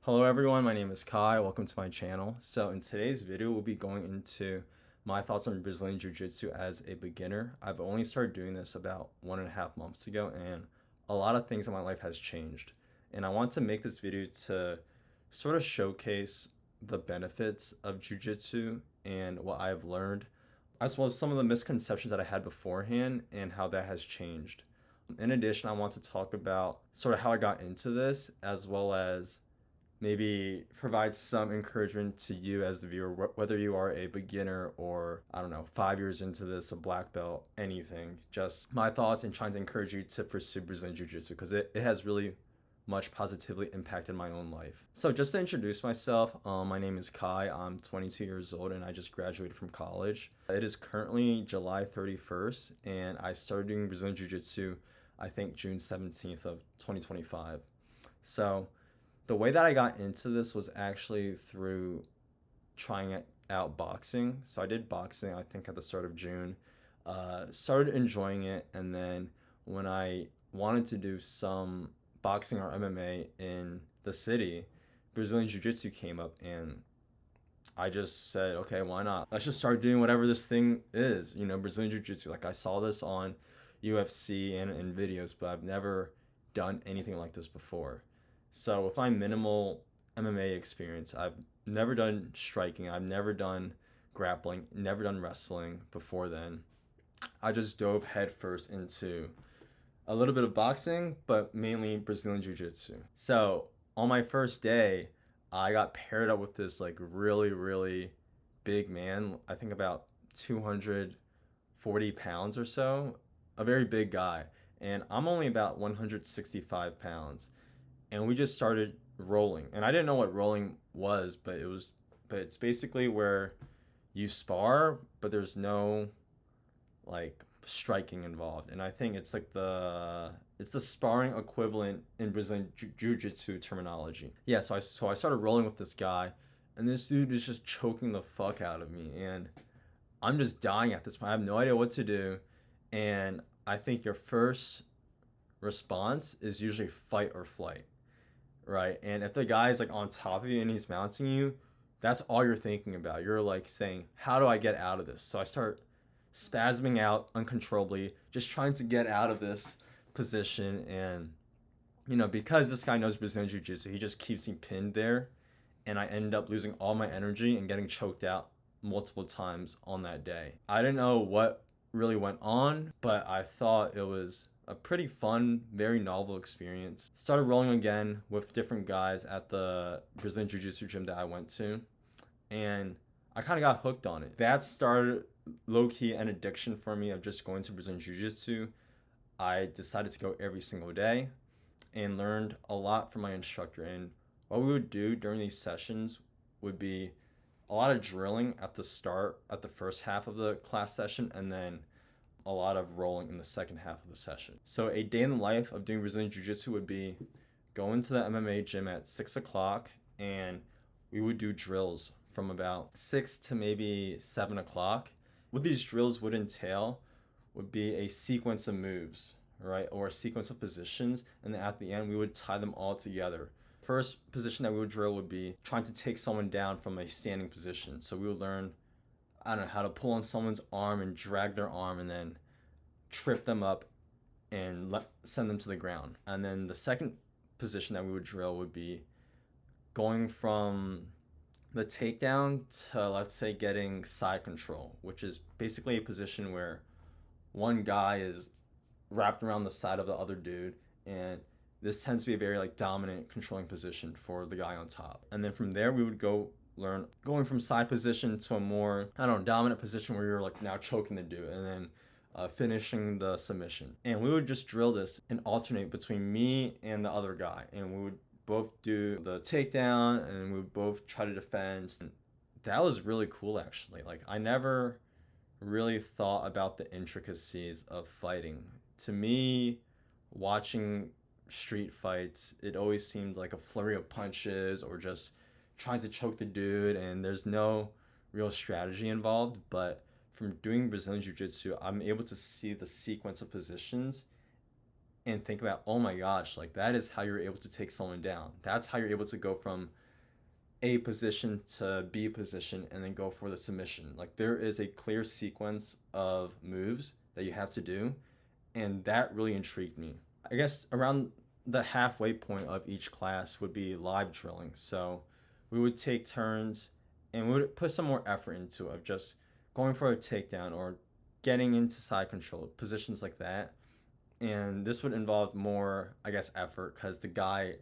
Hello everyone, my name is Kai. Welcome to my channel. So in today's video, we'll be going into my thoughts on Brazilian Jiu-Jitsu as a beginner. I've only started doing this about 1.5 months ago, and a lot of things in my life has changed. And I want to make this video to sort of showcase the benefits of Jiu-Jitsu and what I've learned, as well as some of the misconceptions that I had beforehand and how that has changed. In addition, I want to talk about sort of how I got into this, as well as maybe provide some encouragement to you as the viewer, whether you are a beginner or, I don't know, 5 years into this, a black belt, anything. Just my thoughts and trying to encourage you to pursue Brazilian Jiu-Jitsu because it has really much positively impacted my own life. So just to introduce myself, my name is Kai. I'm 22 years old and I just graduated from college. It is currently July 31st and I started doing Brazilian Jiu-Jitsu, I think June 17th of 2025. So the way that I got into this was actually through trying out boxing. So I did boxing, I think, at the start of June. Started enjoying it, and then when I wanted to do some boxing or MMA in the city, Brazilian Jiu-Jitsu came up, and I just said, okay, why not? Let's just start doing whatever this thing is, Brazilian Jiu-Jitsu. Like, I saw this on UFC and in videos, but I've never done anything like this before. So with my minimal MMA experience, I've never done striking, I've never done grappling, never done wrestling before then. I just dove headfirst into a little bit of boxing, but mainly Brazilian Jiu-Jitsu. So on my first day, I got paired up with this like really, really big man, I think about 240 pounds or so, a very big guy. And I'm only about 165 pounds. And we just started rolling. And I didn't know what rolling was, but it's basically where you spar, but there's no like striking involved. And I think it's like it's the sparring equivalent in Brazilian Jiu-Jitsu terminology. Yeah, so I started rolling with this guy, and this dude is just choking the fuck out of me, and I'm just dying at this point. I have no idea what to do, and I think your first response is usually fight or flight. Right, and if the guy is like on top of you and he's mounting you, that's all you're thinking about. You're like saying, how do I get out of this? So I start spasming out uncontrollably, just trying to get out of this position. And because this guy knows Brazilian Jiu-Jitsu, he just keeps me pinned there, and I end up losing all my energy and getting choked out multiple times on that day. I didn't know what really went on, but I thought it was a pretty fun, very novel experience. Started rolling again with different guys at the Brazilian Jiu-Jitsu gym that I went to, and I kind of got hooked on it. That started low-key an addiction for me of just going to Brazilian Jiu-Jitsu. I decided to go every single day and learned a lot from my instructor. And what we would do during these sessions would be a lot of drilling at the start, at the first half of the class session, and then a lot of rolling in the second half of the session. So a day in the life of doing Brazilian Jiu-Jitsu would be going to the MMA gym at 6 o'clock, and we would do drills from about 6 to maybe 7 o'clock. What these drills would entail would be a sequence of moves, right, or a sequence of positions, and then at the end we would tie them all together. First position that we would drill would be trying to take someone down from a standing position. So we would learn, I don't know, how to pull on someone's arm and drag their arm and then trip them up and send them to the ground. And then the second position that we would drill would be going from the takedown to, let's say, getting side control, which is basically a position where one guy is wrapped around the side of the other dude, and this tends to be a very like dominant controlling position for the guy on top. And then from there we would learn going from side position to a more, I don't know, dominant position where you're like now choking the dude, and then finishing the submission. And we would just drill this and alternate between me and the other guy, and we would both do the takedown and we would both try to defend. And that was really cool, actually. Like, I never really thought about the intricacies of fighting. To me, watching street fights, it always seemed like a flurry of punches or just trying to choke the dude, and there's no real strategy involved. But from doing Brazilian Jiu-Jitsu, I'm able to see the sequence of positions and think about, oh my gosh, like that is how you're able to take someone down. That's how you're able to go from A position to B position and then go for the submission. Like there is a clear sequence of moves that you have to do, and that really intrigued me. I guess around the halfway point of each class would be live drilling. So we would take turns and we would put some more effort into it, of just going for a takedown or getting into side control, positions like that. And this would involve more, I guess, effort because the guy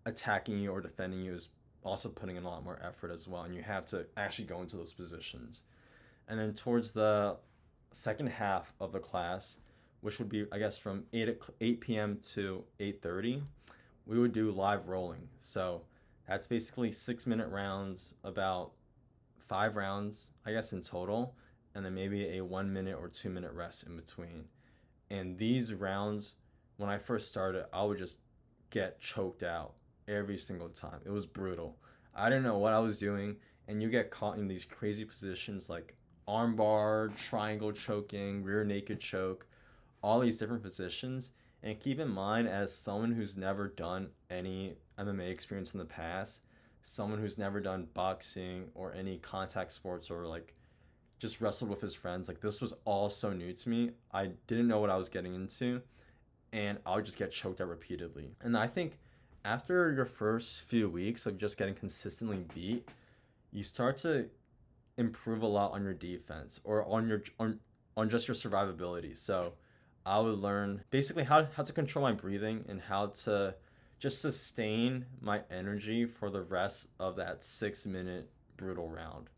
attacking you or defending you is also putting in a lot more effort as well. And you have to actually go into those positions. And then towards the second half of the class, which would be, I guess, from 8 p.m. to 8:30, we would do live rolling. So that's basically 6-minute rounds, about 5 rounds, I guess, in total, and then maybe a 1 minute or 2 minute rest in between. And these rounds, when I first started, I would just get choked out every single time. It was brutal. I didn't know what I was doing, and you get caught in these crazy positions like armbar, triangle choking, rear naked choke, all these different positions. And keep in mind, as someone who's never done any MMA experience in the past, someone who's never done boxing or any contact sports or like just wrestled with his friends, like this was all so new to me. I didn't know what I was getting into, and I would just get choked out repeatedly. And I think after your first few weeks of just getting consistently beat, you start to improve a lot on your defense or on just your survivability. So I would learn basically how to control my breathing and how to just sustain my energy for the rest of that 6-minute brutal round,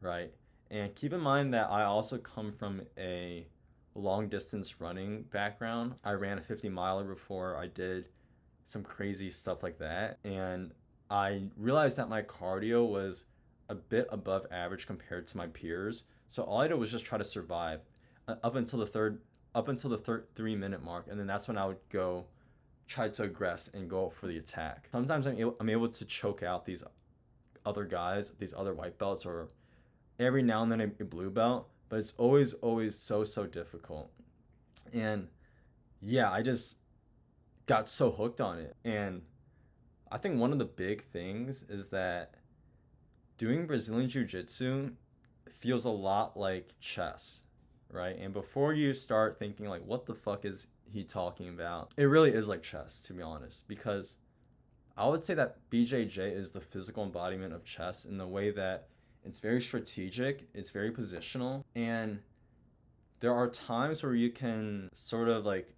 right? And keep in mind that I also come from a long distance running background. I ran a 50 miler before I did some crazy stuff like that. And I realized that my cardio was a bit above average compared to my peers. So all I did was just try to survive up until the third 3-minute mark. And then that's when I would go try to aggress and go for the attack. Sometimes I'm able to choke out these other guys, these other white belts, or every now and then a blue belt, but it's always so difficult. And yeah, I just got so hooked on it. And I think one of the big things is that doing Brazilian Jiu-Jitsu feels a lot like chess, right? And before you start thinking like, what the fuck is he talking about? It really is like chess, to be honest, because I would say that BJJ is the physical embodiment of chess in the way that it's very strategic, it's very positional, and there are times where you can sort of like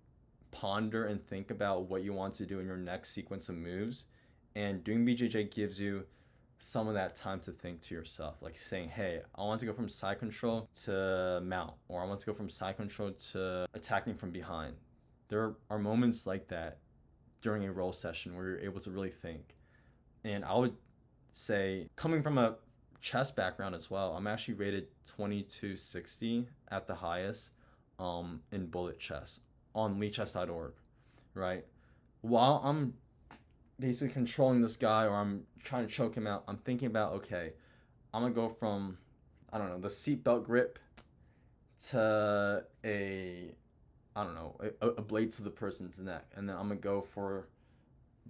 ponder and think about what you want to do in your next sequence of moves. And doing BJJ gives you some of that time to think to yourself, like saying, hey, I want to go from side control to mount, or I want to go from side control to attacking from behind. There are moments like that during a roll session where you're able to really think. And I would say, coming from a chess background as well, I'm actually rated 2260 at the highest in bullet chess on leechess.org, right? While I'm basically controlling this guy or I'm trying to choke him out, I'm thinking about, okay, I'm gonna go from, I don't know, the seatbelt grip to a blade to the person's neck. And then I'm gonna go for,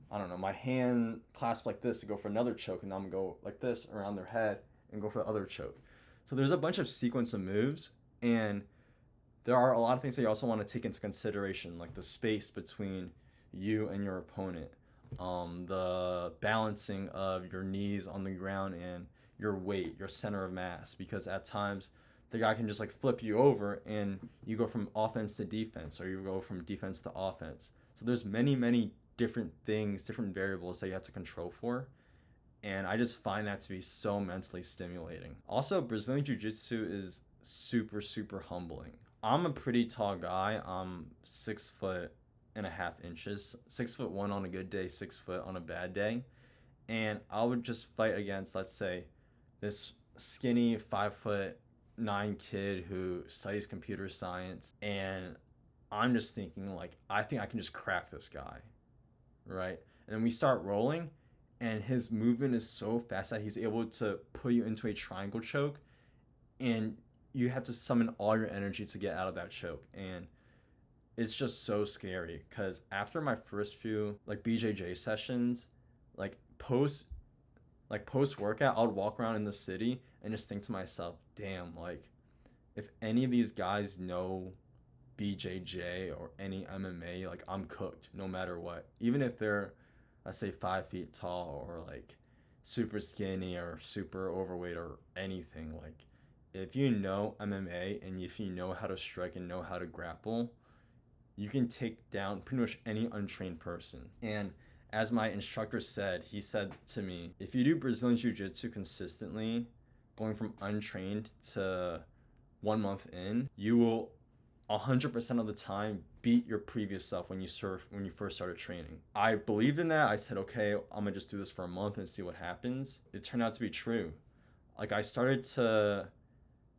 I don't know, my hand clasped like this to go for another choke, and I'm gonna go like this around their head and go for the other choke. So there's a bunch of sequence of moves, and there are a lot of things that you also want to take into consideration, like the space between you and your opponent, the balancing of your knees on the ground and your weight, your center of mass, because at times the guy can just like flip you over and you go from offense to defense, or you go from defense to offense. So there's many different things, different variables that you have to control for. And I just find that to be so mentally stimulating. Also, Brazilian Jiu-Jitsu is super humbling. I'm a pretty tall guy. I'm 6'1.5" 6'1" on a good day, 6 foot on a bad day. And I would just fight against, let's say, this skinny 5'9" kid who studies computer science. And I'm just thinking, like, I think I can just crack this guy, right? And then we start rolling, and his movement is so fast that he's able to put you into a triangle choke, and you have to summon all your energy to get out of that choke. And it's just so scary because after my first few like BJJ sessions, like post workout, I would walk around in the city and just think to myself, damn, like if any of these guys know BJJ or any MMA, like I'm cooked no matter what. Even if they're, let's say, 5 feet tall or like super skinny or super overweight or anything, like if you know MMA and if you know how to strike and know how to grapple, you can take down pretty much any untrained person. And as my instructor said, he said to me, if you do Brazilian Jiu Jitsu consistently, going from untrained to 1 month in, you will 100% of the time beat your previous self when you first started training. I believed in that. I said, okay, I'm gonna just do this for a month and see what happens. It turned out to be true. Like I started to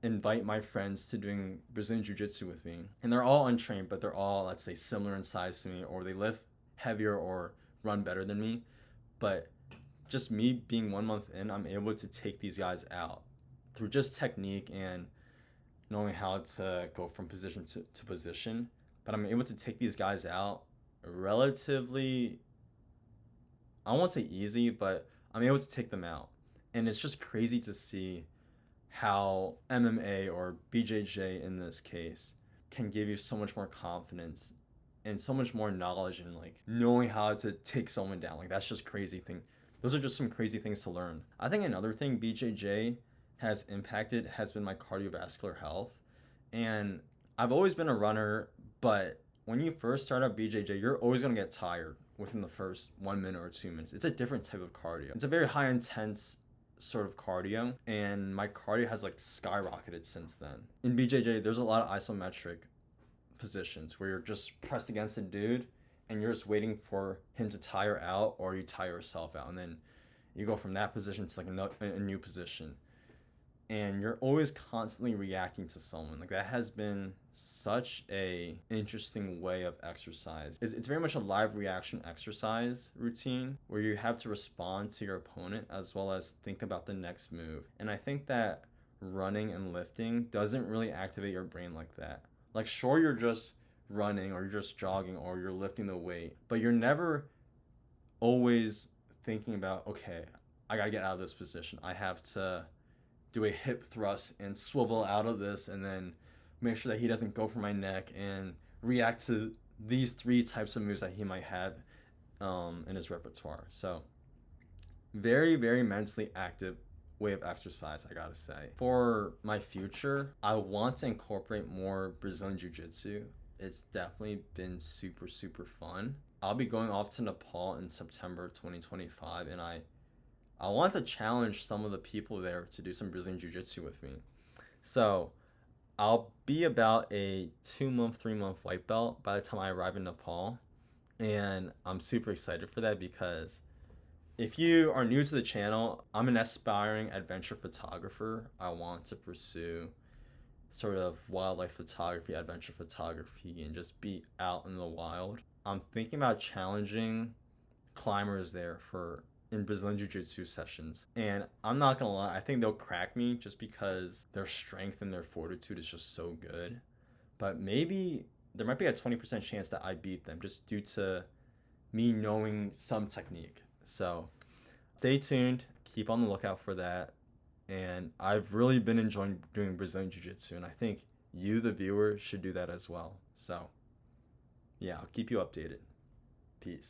invite my friends to doing Brazilian Jiu-Jitsu with me. And they're all untrained, but they're all, let's say, similar in size to me, or they lift heavier or run better than me. But just me being 1 month in, I'm able to take these guys out through just technique and knowing how to go from position to position. But I'm able to take these guys out relatively, I won't say easy, but I'm able to take them out. And it's just crazy to see how MMA or BJJ in this case can give you so much more confidence and so much more knowledge and like knowing how to take someone down. Like that's just crazy thing. Those are just some crazy things to learn. I think another thing BJJ has impacted has been my cardiovascular health. And I've always been a runner, but when you first start out BJJ, you're always going to get tired within the first 1 minute or 2 minutes. It's a different type of cardio. It's a very high intense sort of cardio, and my cardio has like skyrocketed since then. In BJJ, there's a lot of isometric positions where you're just pressed against a dude and you're just waiting for him to tire out or you tire yourself out, and then you go from that position to like a new position, and you're always constantly reacting to someone. Like that has been such a interesting way of exercise. It's very much a live reaction exercise routine where you have to respond to your opponent as well as think about the next move. And I think that running and lifting doesn't really activate your brain like that. Like sure, you're just running or you're just jogging or you're lifting the weight, but you're never always thinking about, okay, I gotta get out of this position. I have to do a hip thrust and swivel out of this and then make sure that he doesn't go for my neck and react to these 3 types of moves that he might have in his repertoire. So very, very mentally active way of exercise, I gotta say. For my future, I want to incorporate more Brazilian Jiu-Jitsu. It's definitely been super, super fun. I'll be going off to Nepal in September 2025, and I want to challenge some of the people there to do some Brazilian Jiu-Jitsu with me. So I'll be about a 2-month, 3-month white belt by the time I arrive in Nepal. And I'm super excited for that because if you are new to the channel, I'm an aspiring adventure photographer. I want to pursue sort of wildlife photography, adventure photography, and just be out in the wild. I'm thinking about challenging climbers there in Brazilian Jiu-Jitsu sessions. And I'm not gonna lie, I think they'll crack me just because their strength and their fortitude is just so good. But maybe there might be a 20% chance that I beat them just due to me knowing some technique. So stay tuned, keep on the lookout for that. And I've really been enjoying doing Brazilian Jiu-Jitsu, and I think you, the viewer, should do that as well. So yeah, I'll keep you updated. Peace.